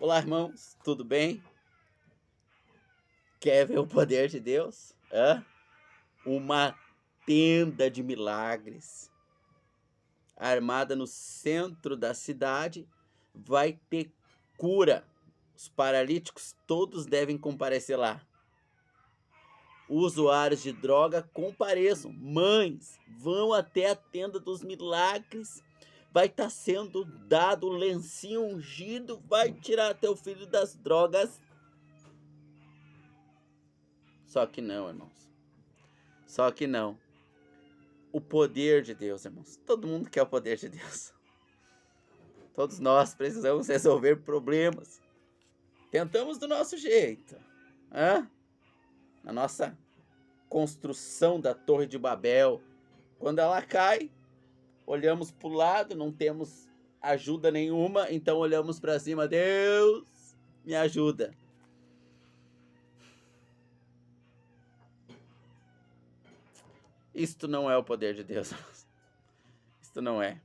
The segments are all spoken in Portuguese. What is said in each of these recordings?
Olá, irmãos, tudo bem? Quer ver o poder de Deus? Uma tenda de milagres armada no centro da cidade vai ter cura. Os paralíticos todos devem comparecer lá. Usuários de droga compareçam. Mães, vão até a tenda dos milagres. Vai estar sendo dado o lencinho ungido, vai tirar teu filho das drogas. Só que não, irmãos. Só que não. O poder de Deus, irmãos. Todo mundo quer o poder de Deus. Todos nós precisamos resolver problemas. Tentamos do nosso jeito. Na nossa construção da Torre de Babel. Quando ela cai, olhamos para o lado, não temos ajuda nenhuma, então olhamos para cima. Deus, me ajuda. Isto não é o poder de Deus. Isto não é.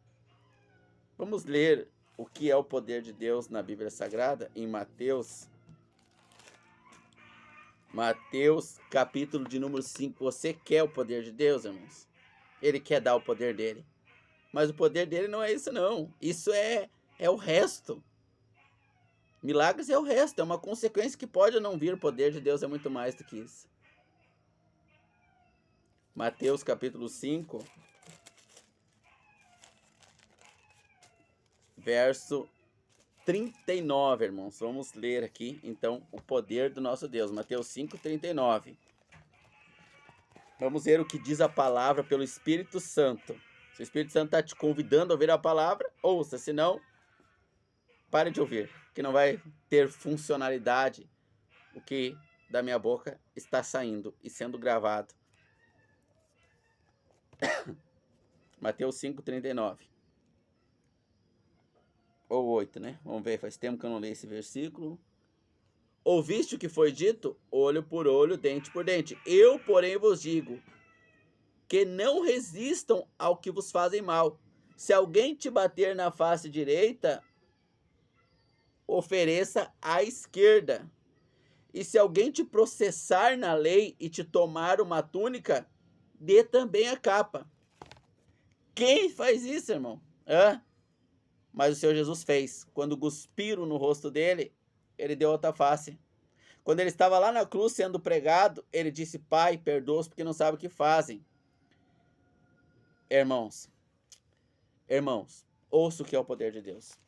Vamos ler o que é o poder de Deus na Bíblia Sagrada, em Mateus. Mateus, capítulo de número 5. Você quer o poder de Deus, irmãos? Ele quer dar o poder dele. Mas o poder dele não é isso, não. Isso é o resto. Milagres é o resto. É uma consequência que pode ou não vir. O poder de Deus é muito mais do que isso. Mateus, capítulo 5. Verso 39, irmãos. Vamos ler aqui, então, o poder do nosso Deus. Mateus 5, 39. Vamos ver o que diz a palavra pelo Espírito Santo. Se o Espírito Santo está te convidando a ouvir a palavra, ouça. Se não, pare de ouvir, que não vai ter funcionalidade o que da minha boca está saindo e sendo gravado. Mateus 5, 39. Ou 8, né? Vamos ver, faz tempo que eu não leio esse versículo. Ouviste o que foi dito? Olho por olho, dente por dente. Eu, porém, vos digo que não resistam ao que vos fazem mal. Se alguém te bater na face direita, ofereça à esquerda. E se alguém te processar na lei e te tomar uma túnica, dê também a capa. Quem faz isso, irmão? Mas o Senhor Jesus fez. Quando cuspiram no rosto dele, ele deu outra face. Quando ele estava lá na cruz sendo pregado, ele disse: Pai, perdoa-os porque não sabem o que fazem. Irmãos, ouça o que é o poder de Deus.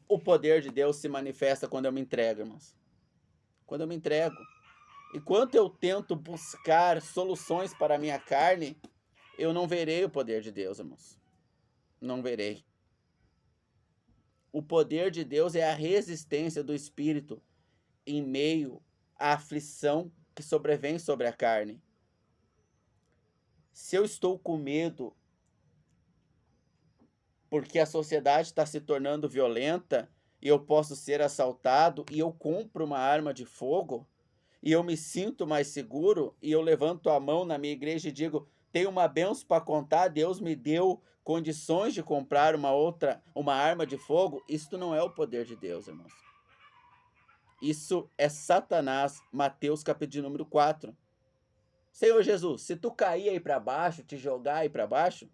O poder de Deus se manifesta quando eu me entrego, irmãos. Quando eu me entrego. Enquanto eu tento buscar soluções para a minha carne, eu não verei o poder de Deus, irmãos. Não verei. O poder de Deus é a resistência do Espírito em meio à aflição que sobrevém sobre a carne. Se eu estou com medo porque a sociedade está se tornando violenta e eu posso ser assaltado e eu compro uma arma de fogo e eu me sinto mais seguro e eu levanto a mão na minha igreja e digo: tenho uma bênção para contar, Deus me deu condições de comprar uma arma de fogo. Isto não é o poder de Deus, irmãos. Isso é Satanás. Mateus capítulo de número 4. Senhor Jesus, se tu cair aí para baixo, te jogar aí para baixo,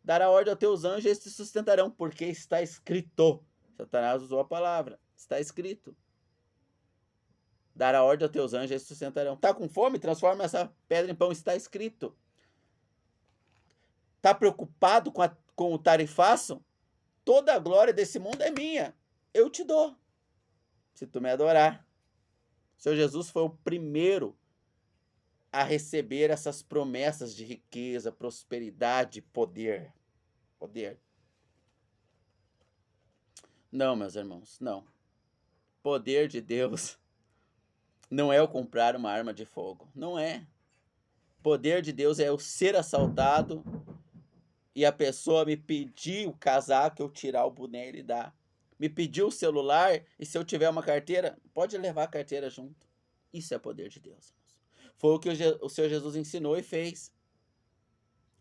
dará ordem aos teus anjos e eles te sustentarão, porque está escrito. Satanás usou a palavra, está escrito. Dará ordem aos teus anjos e eles te sustentarão. Tá com fome? Transforma essa pedra em pão, está escrito. Tá preocupado com o tarifaço? Toda a glória desse mundo é minha. Eu te dou, se tu me adorar. O Senhor Jesus foi o primeiro a receber essas promessas de riqueza, prosperidade, poder. Não, meus irmãos, não. Poder de Deus não é eu comprar uma arma de fogo. Não é. Poder de Deus é eu ser assaltado e a pessoa me pedir o casaco, eu tirar o boné e ele dar. Me pedir o celular e se eu tiver uma carteira, pode levar a carteira junto. Isso é poder de Deus. Foi o que o Senhor Jesus ensinou e fez.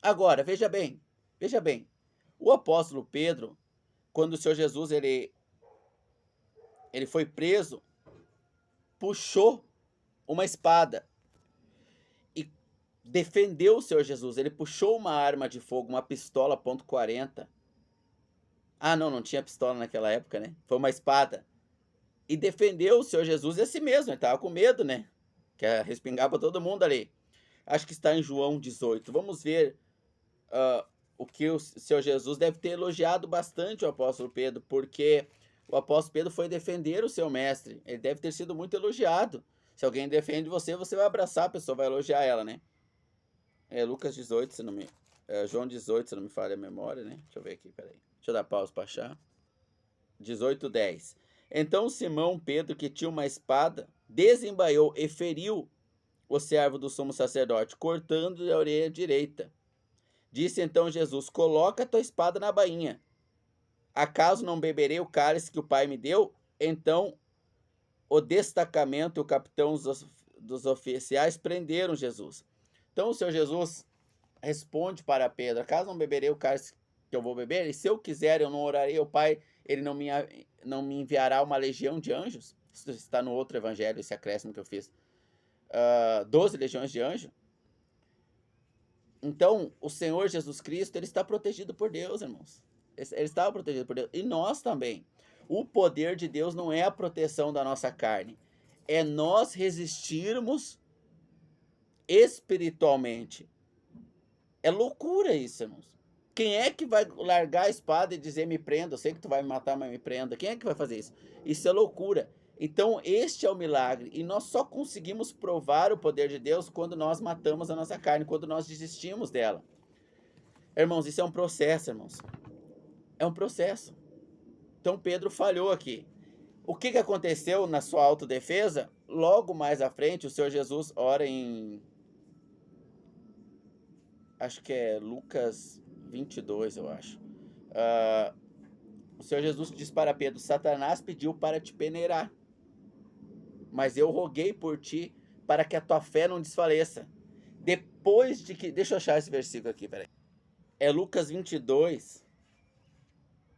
Agora, veja bem. O apóstolo Pedro, quando o Senhor Jesus ele ele foi preso, puxou uma espada e defendeu o Senhor Jesus. Ele puxou uma arma de fogo, uma pistola .40. Ah, não tinha pistola naquela época, né? Foi uma espada. E defendeu o Senhor Jesus a si mesmo. Ele estava com medo, né? Quer respingar para todo mundo ali. Acho que está em João 18. Vamos ver o que o Senhor Jesus deve ter elogiado bastante o apóstolo Pedro, porque o apóstolo Pedro foi defender o seu mestre. Ele deve ter sido muito elogiado. Se alguém defende você, você vai abraçar a pessoa, vai elogiar ela, né? É Lucas 18, se não me... João 18, se não me falha a memória, né? Deixa eu ver aqui, peraí. Deixa eu dar pausa para achar. 18:10. Então Simão Pedro, que tinha uma espada, desembaiou e feriu o servo do sumo sacerdote, cortando-lhe a orelha direita. Disse então Jesus: coloca a tua espada na bainha. Acaso não beberei o cálice que o Pai me deu? Então o destacamento e o capitão dos oficiais prenderam Jesus. Então o Senhor Jesus responde para Pedro: acaso não beberei o cálice que eu vou beber? E se eu quiser, eu não orarei ao Pai, ele não me enviará uma legião de anjos? Isso está no outro evangelho, esse acréscimo que eu fiz. 12 legiões de anjos. Então, o Senhor Jesus Cristo, ele está protegido por Deus, irmãos. Ele estava protegido por Deus. E nós também. O poder de Deus não é a proteção da nossa carne. É nós resistirmos espiritualmente. É loucura isso, irmãos. Quem é que vai largar a espada e dizer me prenda? Eu sei que tu vai me matar, mas me prenda. Quem é que vai fazer isso? Isso é loucura. Então, este é o milagre. E nós só conseguimos provar o poder de Deus quando nós matamos a nossa carne, quando nós desistimos dela. Irmãos, isso é um processo, irmãos. É um processo. Então, Pedro falhou aqui. O que aconteceu na sua autodefesa? Logo mais à frente, o Senhor Jesus ora em... acho que é Lucas 22, eu acho. O Senhor Jesus diz para Pedro: Satanás pediu para te peneirar, mas eu roguei por ti para que a tua fé não desfaleça. Depois de que... deixa eu achar esse versículo aqui, peraí. É Lucas 22,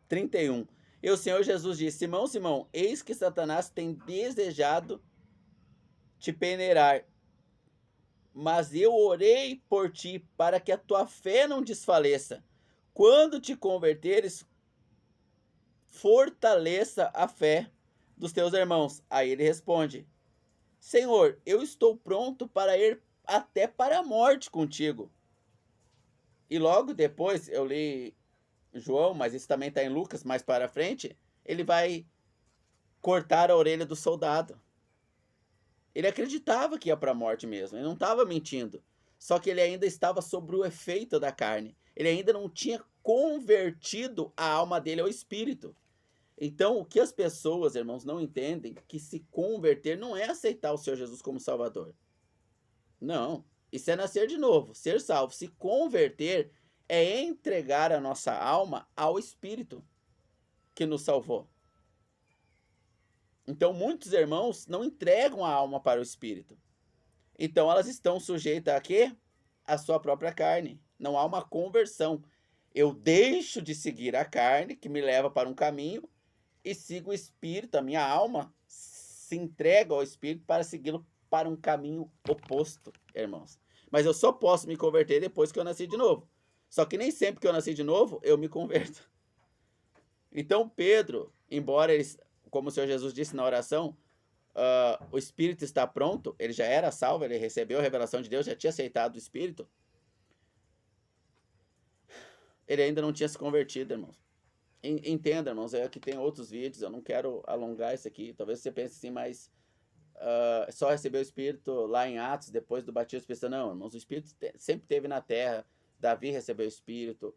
31. E o Senhor Jesus disse: Simão, Simão, eis que Satanás tem desejado te peneirar, mas eu orei por ti para que a tua fé não desfaleça. Quando te converteres, fortaleça a fé dos teus irmãos. Aí ele responde: Senhor, eu estou pronto para ir até para a morte contigo. E logo depois, eu li João, mas isso também está em Lucas, mais para frente, ele vai cortar a orelha do soldado. Ele acreditava que ia para a morte mesmo, ele não estava mentindo. Só que ele ainda estava sob o efeito da carne. Ele ainda não tinha convertido a alma dele ao espírito. Então, o que as pessoas, irmãos, não entendem, que se converter não é aceitar o Senhor Jesus como Salvador. Não, isso é nascer de novo, ser salvo. Se converter é entregar a nossa alma ao Espírito que nos salvou. Então, muitos irmãos não entregam a alma para o Espírito. Então, elas estão sujeitas a quê? A sua própria carne. Não há uma conversão. Eu deixo de seguir a carne, que me leva para um caminho, e sigo o Espírito. A minha alma se entrega ao Espírito para segui-lo para um caminho oposto, irmãos. Mas eu só posso me converter depois que eu nasci de novo. Só que nem sempre que eu nasci de novo, eu me converto. Então, Pedro, embora eles, como o Senhor Jesus disse na oração, o Espírito está pronto, ele já era salvo, ele recebeu a revelação de Deus, já tinha aceitado o Espírito, ele ainda não tinha se convertido, irmãos. Entenda, irmãos, aqui tem outros vídeos, eu não quero alongar isso aqui, talvez você pense assim, mas só recebeu o Espírito lá em Atos, depois do batismo do Espírito. Não, irmãos, o Espírito sempre teve na terra. Davi recebeu o Espírito.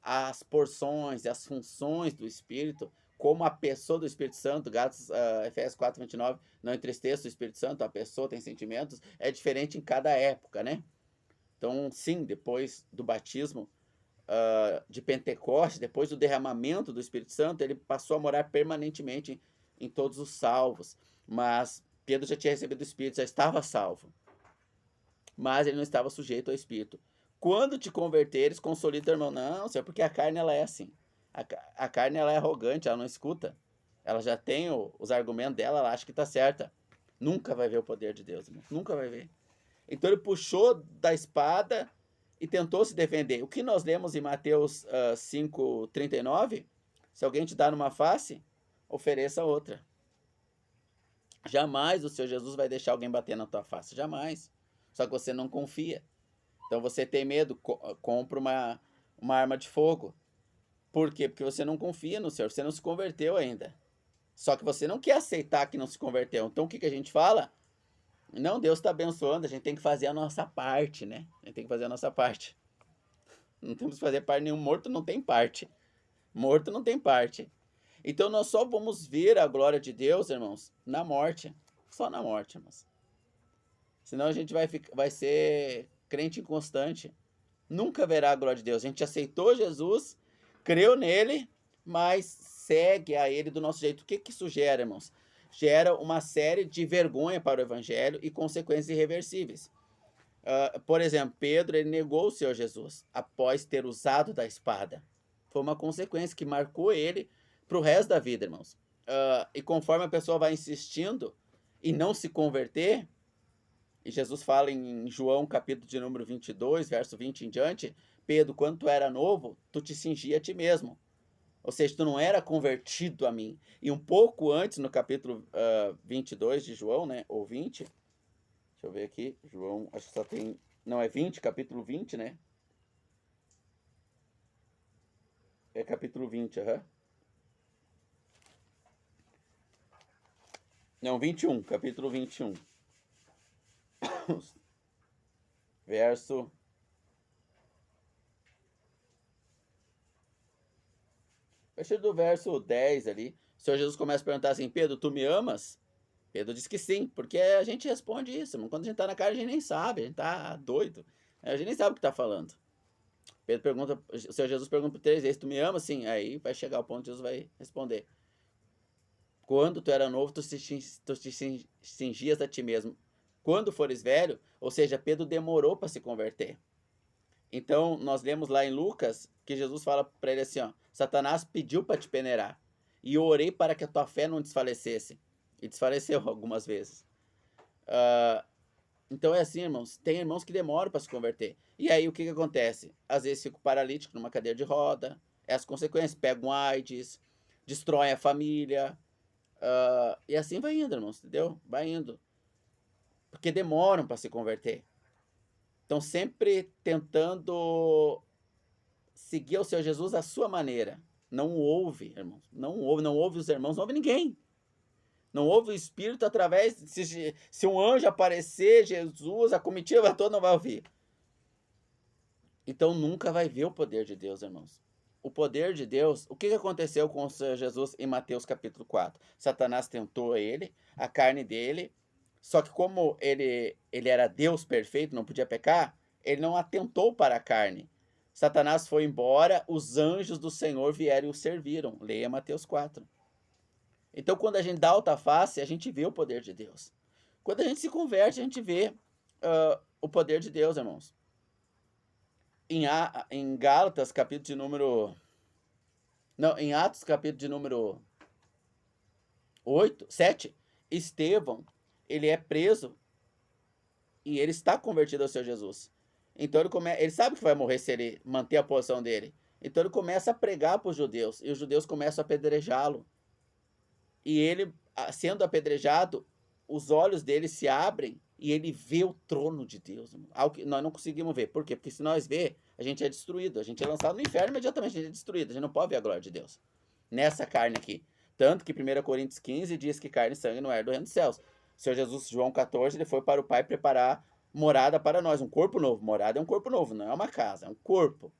As porções e as funções do Espírito, como a pessoa do Espírito Santo, Efésios 4:29, não entristeça o Espírito Santo, a pessoa tem sentimentos, é diferente em cada época, né? Então, sim, depois do batismo de Pentecostes, depois do derramamento do Espírito Santo, ele passou a morar permanentemente em todos os salvos. Mas Pedro já tinha recebido o Espírito, já estava salvo. Mas ele não estava sujeito ao Espírito. Quando te converteres, consolida o irmão. Não, Senhor, porque a carne ela é assim. A carne ela é arrogante, ela não escuta. Ela já tem os argumentos dela, ela acha que está certa. Nunca vai ver o poder de Deus, irmão. Nunca vai ver. Então ele puxou da espada e tentou se defender. O que nós lemos em Mateus 5:39? Se alguém te dá numa face, ofereça outra. Jamais o Senhor Jesus vai deixar alguém bater na tua face. Jamais. Só que você não confia. Então você tem medo, compra uma arma de fogo. Por quê? Porque você não confia no Senhor, você não se converteu ainda. Só que você não quer aceitar que não se converteu. Então o que a gente fala? Não, Deus está abençoando, a gente tem que fazer a nossa parte, né? A gente tem que fazer a nossa parte. Não temos que fazer parte nenhum, morto não tem parte. Morto não tem parte. Então nós só vamos ver a glória de Deus, irmãos, na morte. Só na morte, irmãos. Senão a gente vai ser crente inconstante. Nunca verá a glória de Deus. A gente aceitou Jesus, creu nele, mas segue a ele do nosso jeito. O que isso gera, irmãos? Gera uma série de vergonha para o evangelho e consequências irreversíveis. Por exemplo, Pedro ele negou o Senhor Jesus após ter usado da espada. Foi uma consequência que marcou ele para o resto da vida, irmãos. E conforme a pessoa vai insistindo e não se converter, e Jesus fala em João capítulo de número 22, verso 20 em diante, Pedro, quando tu era novo, tu te cingia a ti mesmo. Ou seja, tu não era convertido a mim. E um pouco antes, no capítulo 22 de João, né, ou 20, deixa eu ver aqui, João, acho que só tem, não, é 20, capítulo 20, né? É capítulo 20, aham. Não, 21, capítulo 21. Verso... A partir do verso 10 ali, o Senhor Jesus começa a perguntar assim, Pedro, tu me amas? Pedro diz que sim, porque a gente responde isso, irmão. Quando a gente tá na cara, a gente nem sabe, a gente tá doido. A gente nem sabe o que tá falando. Pedro pergunta, o Senhor Jesus pergunta por 3 vezes, tu me amas? Sim. Aí vai chegar o ponto que Jesus vai responder. Quando tu era novo, tu te cingias a ti mesmo. Quando fores velho, ou seja, Pedro demorou para se converter. Então, nós lemos lá em Lucas que Jesus fala para ele assim, ó, Satanás pediu para te peneirar, e eu orei para que a tua fé não desfalecesse. E desfaleceu algumas vezes. Então é assim, irmãos, tem irmãos que demoram para se converter. E aí o que acontece? Às vezes fica paralítico numa cadeira de roda, as consequências, pegam AIDS, destrói a família, e assim vai indo, irmãos, entendeu? Vai indo. Porque demoram para se converter. Estão sempre tentando seguir o Senhor Jesus à sua maneira. Não ouve, irmãos. Não ouve os irmãos, não ouve ninguém. Não ouve o Espírito através... Se um anjo aparecer, Jesus, a comitiva toda não vai ouvir. Então nunca vai ver o poder de Deus, irmãos. O poder de Deus... O que aconteceu com o Senhor Jesus em Mateus capítulo 4? Satanás tentou ele, a carne dele, só que como ele era Deus perfeito, não podia pecar, ele não atentou para a carne. Satanás foi embora, os anjos do Senhor vieram e o serviram. Leia Mateus 4. Então, quando a gente dá alta face, a gente vê o poder de Deus. Quando a gente se converte, a gente vê o poder de Deus, irmãos. Em Gálatas, capítulo de número... Não, em Atos, capítulo de número 7, Estevão, ele é preso e ele está convertido ao Senhor Jesus. Então ele sabe que vai morrer se ele manter a posição dele. Então ele começa a pregar para os judeus, e os judeus começam a apedrejá-lo. E ele, sendo apedrejado, os olhos dele se abrem e ele vê o trono de Deus. Algo que nós não conseguimos ver. Por quê? Porque se nós ver, a gente é destruído. A gente é lançado no inferno imediatamente, a gente é destruído. A gente não pode ver a glória de Deus nessa carne aqui. Tanto que 1 Coríntios 15 diz que carne e sangue não é do reino dos céus. O Senhor Jesus, João 14, ele foi para o Pai preparar morada para nós, um corpo novo. Morada é um corpo novo, não é uma casa, é um corpo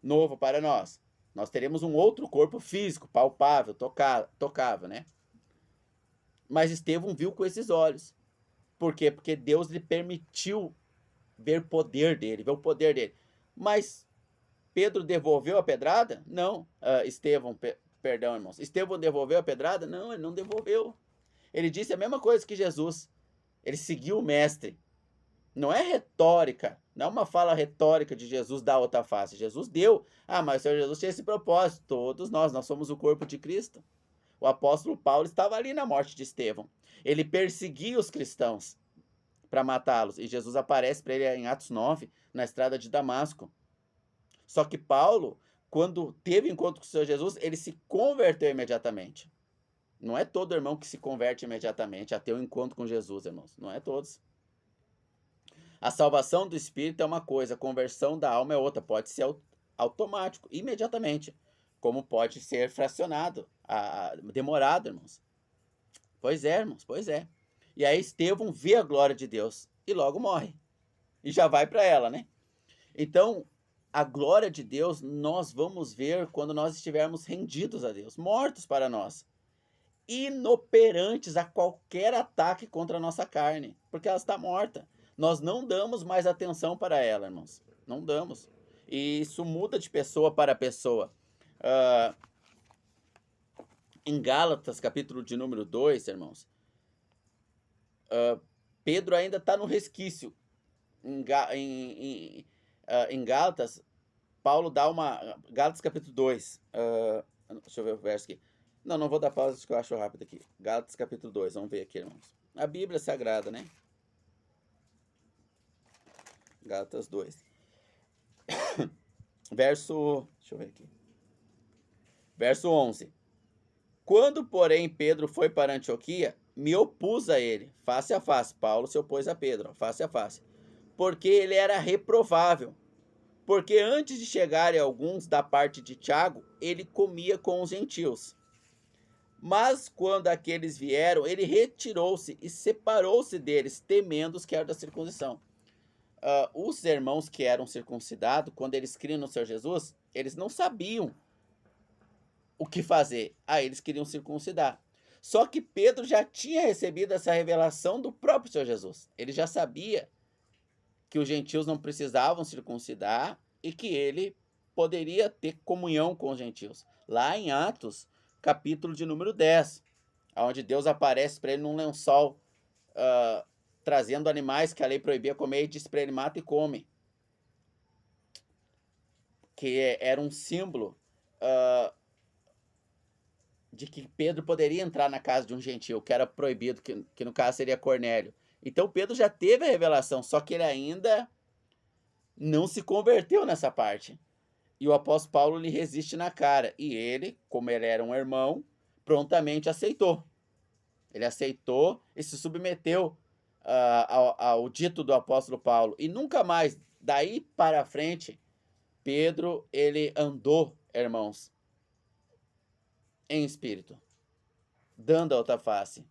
novo para nós. Nós teremos um outro corpo físico, palpável, tocável, né? Mas Estevão viu com esses olhos. Por quê? Porque Deus lhe permitiu ver o poder dele, ver o poder dele. Mas Pedro devolveu a pedrada? Não. Perdão, irmãos. Estevão devolveu a pedrada? Não, ele não devolveu. Ele disse a mesma coisa que Jesus. Ele seguiu o mestre. Não é retórica, não é uma fala retórica de Jesus dar outra face. Jesus deu. Mas o Senhor Jesus tinha esse propósito. Todos nós somos o corpo de Cristo. O apóstolo Paulo estava ali na morte de Estevão. Ele perseguia os cristãos para matá-los. E Jesus aparece para ele em Atos 9, na estrada de Damasco. Só que Paulo, quando teve encontro com o Senhor Jesus, ele se converteu imediatamente. Não é todo irmão que se converte imediatamente a ter um encontro com Jesus, irmãos. Não é todos. A salvação do espírito é uma coisa, a conversão da alma é outra. Pode ser automático, imediatamente. Como pode ser fracionado, demorado, irmãos. Pois é, irmãos, pois é. E aí Estevão vê a glória de Deus e logo morre. E já vai para ela, né? Então, a glória de Deus nós vamos ver quando nós estivermos rendidos a Deus, mortos para nós, inoperantes a qualquer ataque contra a nossa carne, porque ela está morta. Nós não damos mais atenção para ela, irmãos. Não damos. E isso muda de pessoa para pessoa. Em Gálatas, capítulo de número 2, irmãos, Pedro ainda está no resquício. Em Gálatas, Paulo dá uma... Gálatas capítulo 2. Deixa eu ver o verso aqui. Não vou dar pausa, que eu acho rápido aqui. Gálatas capítulo 2, vamos ver aqui, irmãos. A Bíblia Sagrada, né? Gálatas 2. Verso... Deixa eu ver aqui. Verso 11. Quando, porém, Pedro foi para Antioquia, me opus a ele, face a face. Paulo se opôs a Pedro, face a face. Porque ele era reprovável. Porque antes de chegarem alguns da parte de Tiago, ele comia com os gentios. Mas quando aqueles vieram, ele retirou-se e separou-se deles, temendo os que eram da circuncisão. Os irmãos que eram circuncidados, quando eles criam no Senhor Jesus, eles não sabiam o que fazer. Eles queriam circuncidar. Só que Pedro já tinha recebido essa revelação do próprio Senhor Jesus. Ele já sabia que os gentios não precisavam circuncidar e que ele poderia ter comunhão com os gentios. Lá em Atos, capítulo de número 10, onde Deus aparece para ele num lençol, trazendo animais que a lei proibia comer, e diz para ele: mata e come. Que era um símbolo de que Pedro poderia entrar na casa de um gentio, que era proibido, que no caso seria Cornélio. Então Pedro já teve a revelação, só que ele ainda não se converteu nessa parte. E o apóstolo Paulo lhe resiste na cara. E ele, como ele era um irmão, prontamente aceitou. Ele aceitou e se submeteu ao dito do apóstolo Paulo. E nunca mais, daí para frente, Pedro, ele andou, irmãos, em espírito, dando a outra face.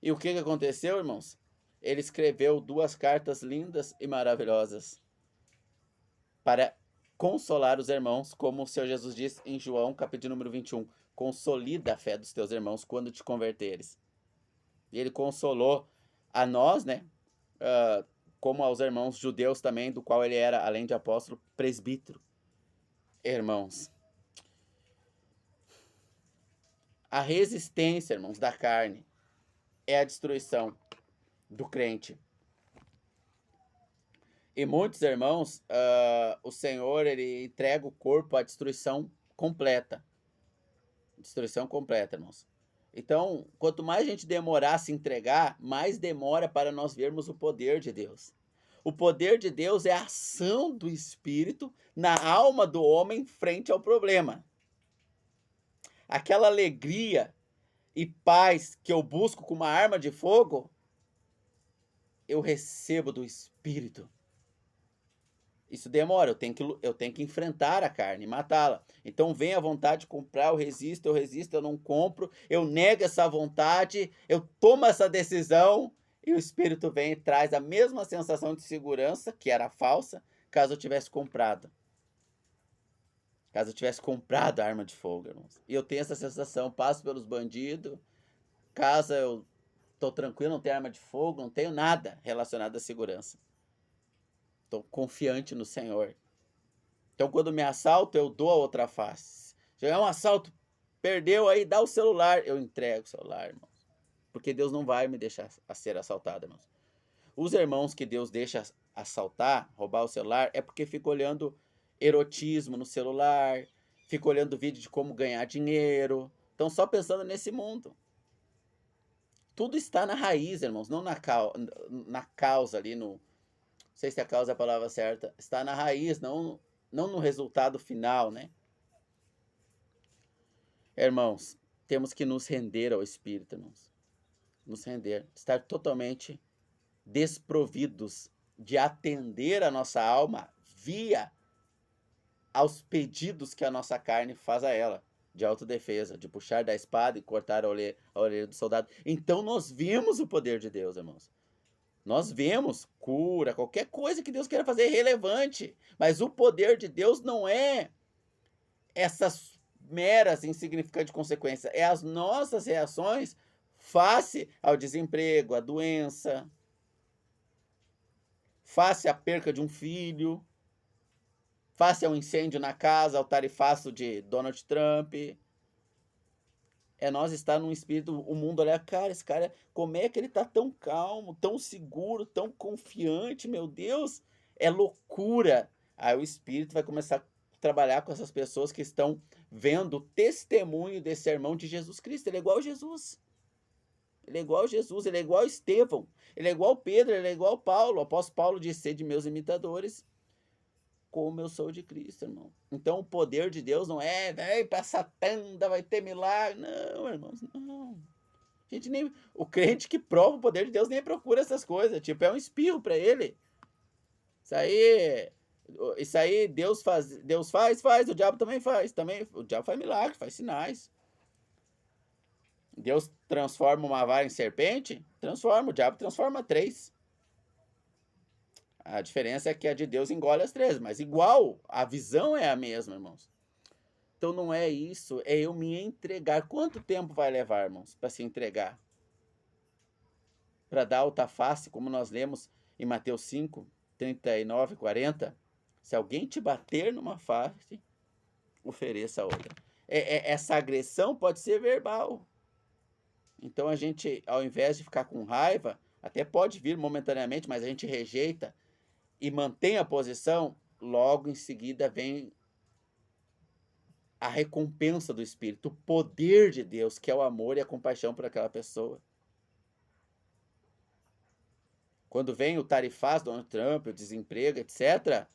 E o que aconteceu, irmãos? Ele escreveu 2 cartas lindas e maravilhosas para consolar os irmãos, como o Senhor Jesus diz em João, capítulo número 21. Consolida a fé dos teus irmãos quando te converteres. E ele consolou a nós, né? Como aos irmãos judeus também, do qual ele era, além de apóstolo, presbítero. Irmãos, a resistência, irmãos, da carne é a destruição do crente. E muitos irmãos, o Senhor, ele entrega o corpo à destruição completa. Destruição completa, irmãos. Então, quanto mais a gente demorar a se entregar, mais demora para nós vermos o poder de Deus. O poder de Deus é a ação do Espírito na alma do homem frente ao problema. Aquela alegria e paz que eu busco com uma arma de fogo, eu recebo do Espírito. Isso demora, eu tenho que enfrentar a carne, matá-la. Então vem a vontade de comprar, eu resisto, eu não compro, eu nego essa vontade, eu tomo essa decisão, e o Espírito vem e traz a mesma sensação de segurança, que era falsa, caso eu tivesse comprado. Caso eu tivesse comprado a arma de fogo, irmãos. E eu tenho essa sensação, passo pelos bandidos, caso eu tô tranquilo, não tenho arma de fogo, não tenho nada relacionado à segurança. Estou confiante no Senhor. Então, quando me assalto, eu dou a outra face. Se é um assalto, perdeu aí, dá o celular. Eu entrego o celular, irmãos. Porque Deus não vai me deixar ser assaltado, irmãos. Os irmãos que Deus deixa assaltar, roubar o celular, é porque fica olhando erotismo no celular, fica olhando vídeo de como ganhar dinheiro, estão só pensando nesse mundo. Tudo está na raiz, irmãos, não na causa ali, não sei se a causa é a palavra certa, está na raiz, não no resultado final, né? Irmãos, temos que nos render ao Espírito, irmãos. Nos render, estar totalmente desprovidos de atender a nossa alma via aos pedidos que a nossa carne faz a ela, de autodefesa, de puxar da espada e cortar a orelha do soldado. Então nós vimos o poder de Deus, irmãos. Nós vemos cura, qualquer coisa que Deus queira fazer é relevante, mas o poder de Deus não é essas meras insignificantes consequências, é as nossas reações face ao desemprego, à doença, face à perca de um filho, face ao incêndio na casa, ao tarifaço de Donald Trump. É nós estar num espírito, o mundo olhar, cara, esse cara, como é que ele tá tão calmo, tão seguro, tão confiante, meu Deus, é loucura. Aí o espírito vai começar a trabalhar com essas pessoas que estão vendo o testemunho desse sermão de Jesus Cristo. Ele é igual a Jesus. Ele é igual a Jesus, ele é igual a Estevão, ele é igual a Pedro, ele é igual a Paulo. O apóstolo Paulo disse: sede meus imitadores, como eu sou de Cristo, irmão. Então o poder de Deus não é, vem pra Satã, vai ter milagre. Não, irmãos, não. A gente nem, o crente que prova o poder de Deus nem procura essas coisas. Tipo, é um espirro para ele. Isso aí Deus faz, o diabo também faz. Também, o diabo faz milagre, faz sinais. Deus transforma uma vara em serpente? Transforma, o diabo transforma 3. A diferença é que a de Deus engole as 3, mas igual, a visão é a mesma, irmãos. Então não é isso, é eu me entregar. Quanto tempo vai levar, irmãos, para se entregar? Para dar alta face, como nós lemos em Mateus 5, 39 e 40. Se alguém te bater numa face, ofereça outra. Essa agressão pode ser verbal. Então a gente, ao invés de ficar com raiva, até pode vir momentaneamente, mas a gente rejeita e mantém a posição, logo em seguida vem a recompensa do Espírito, o poder de Deus, que é o amor e a compaixão por aquela pessoa. Quando vem o tarifaz, Donald Trump, o desemprego, etc.,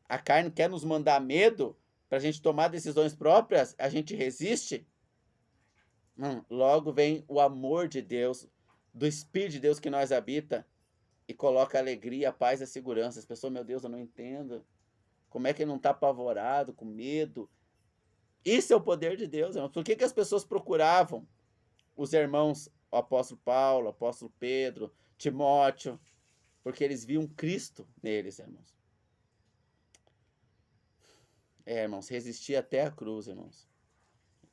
a carne quer nos mandar medo para a gente tomar decisões próprias, a gente resiste. Logo vem o amor de Deus, do Espírito de Deus que nós habita, e coloca a alegria, a paz e a segurança. As pessoas, meu Deus, eu não entendo. Como é que ele não está apavorado, com medo? Isso é o poder de Deus, irmãos. Por que as pessoas procuravam os irmãos, o apóstolo Paulo, o apóstolo Pedro, Timóteo? Porque eles viam Cristo neles, irmãos. Irmãos, resistir até a cruz, irmãos.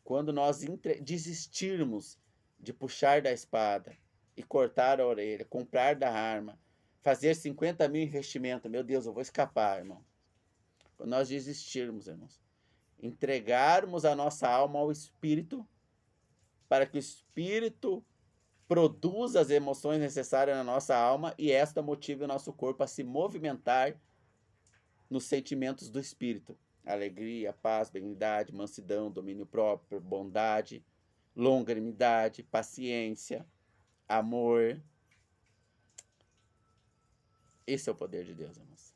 Quando nós desistirmos de puxar da espada e cortar a orelha, comprar da arma, fazer 50 mil investimento, meu Deus, eu vou escapar, irmão. Quando nós desistirmos, irmãos, entregarmos a nossa alma ao Espírito, para que o Espírito produza as emoções necessárias na nossa alma e esta motive o nosso corpo a se movimentar nos sentimentos do Espírito. Alegria, paz, benignidade, mansidão, domínio próprio, bondade, longanimidade, paciência, amor. Esse é o poder de Deus, irmãos.